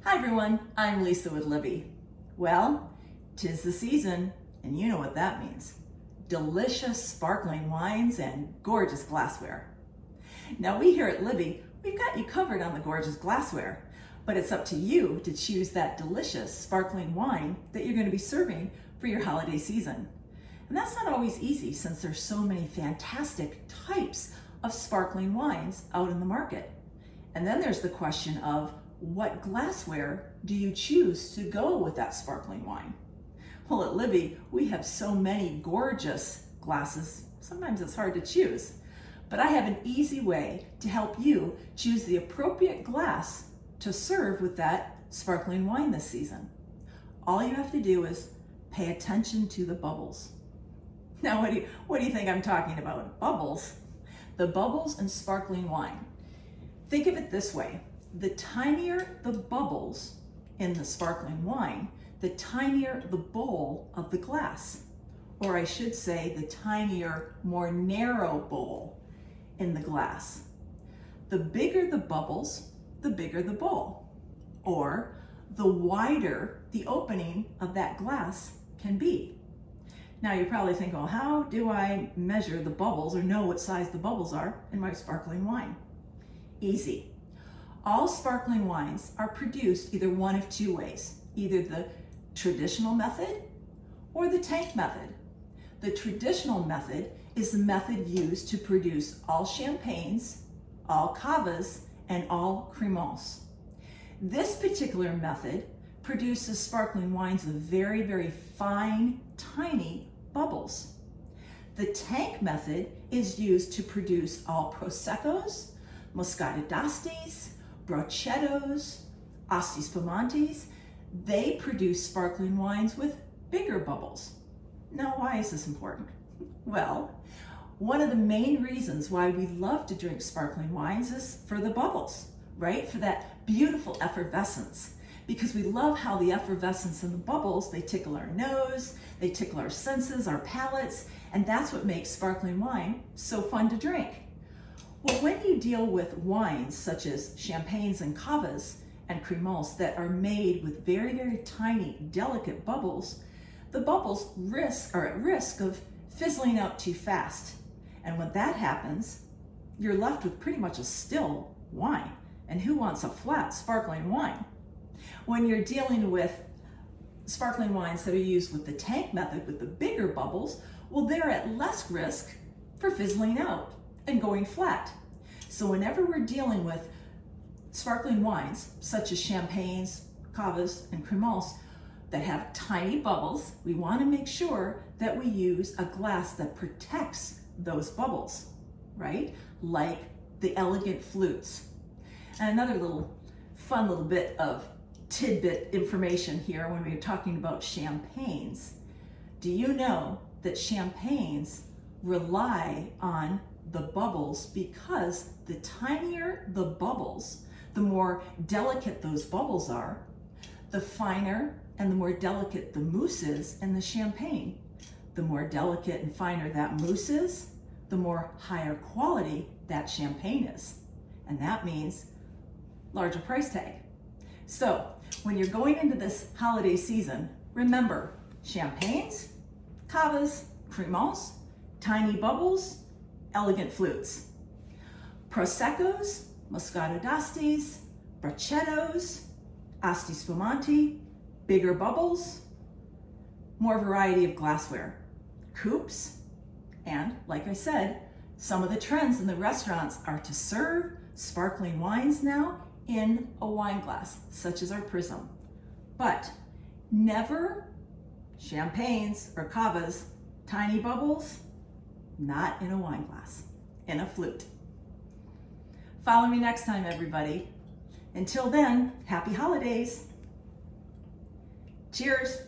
Hi everyone, I'm Lisa with Libby. Well, 'tis the season, and you know what that means. Delicious sparkling wines and gorgeous glassware. Now we here at Libby, we've got you covered on the gorgeous glassware, but it's up to you to choose that delicious sparkling wine that you're going to be serving for your holiday season. And that's not always easy since there's so many fantastic types of sparkling wines out in the market. And then there's the question of what glassware do you choose to go with that sparkling wine? Well, at Libby, we have so many gorgeous glasses, sometimes it's hard to choose. But I have an easy way to help you choose the appropriate glass to serve with that sparkling wine this season. All you have to do is pay attention to the bubbles. Now, what do you think I'm talking about? Bubbles? The bubbles in sparkling wine. Think of it this way. The tinier the bubbles in the sparkling wine, the tinier the bowl of the glass. Or I should say, the tinier, more narrow bowl in the glass. The bigger the bubbles, the bigger the bowl. Or the wider the opening of that glass can be. Now you're probably thinking, well, how do I measure the bubbles or know what size the bubbles are in my sparkling wine? Easy. All sparkling wines are produced either one of two ways, either the traditional method or the tank method. The traditional method is the method used to produce all champagnes, all cavas, and all crémants. This particular method produces sparkling wines with very, very fine, tiny bubbles. The tank method is used to produce all Proseccos, Moscato d'Astis, Brochettos, Asti Spumantis. They produce sparkling wines with bigger bubbles. Now, why is this important? Well, one of the main reasons why we love to drink sparkling wines is for the bubbles, right? For that beautiful effervescence. Because we love how the effervescence in the bubbles, they tickle our nose, they tickle our senses, our palates, and that's what makes sparkling wine so fun to drink. Well, when you deal with wines such as champagnes and cavas and crémants that are made with very, very tiny, delicate bubbles, the bubbles are at risk of fizzling out too fast. And when that happens, you're left with pretty much a still wine. And who wants a flat sparkling wine? When you're dealing with sparkling wines that are used with the tank method with the bigger bubbles, well, they're at less risk for fizzling out and going flat. So whenever we're dealing with sparkling wines, such as champagnes, cavas, and crémants that have tiny bubbles, we want to make sure that we use a glass that protects those bubbles, right? Like the elegant flutes. And another fun little bit of tidbit information here when we're talking about champagnes. Do you know that champagnes rely on the bubbles because the tinier the bubbles, the more delicate those bubbles are, the finer and the more delicate the mousse is in the champagne. The more delicate and finer that mousse is, the more higher quality that champagne is. And that means larger price tag. So when you're going into this holiday season, remember champagnes, cavas, crémants, tiny bubbles, elegant flutes. Proseccos, Moscato d'Astis, Brochettos, Asti Spumanti, bigger bubbles, more variety of glassware, coupes, and like I said, some of the trends in the restaurants are to serve sparkling wines now in a wine glass, such as our Prism. But never champagnes or cavas, tiny bubbles, not in a wine glass, in a flute. Follow me next time, everybody. Until then, happy holidays. Cheers.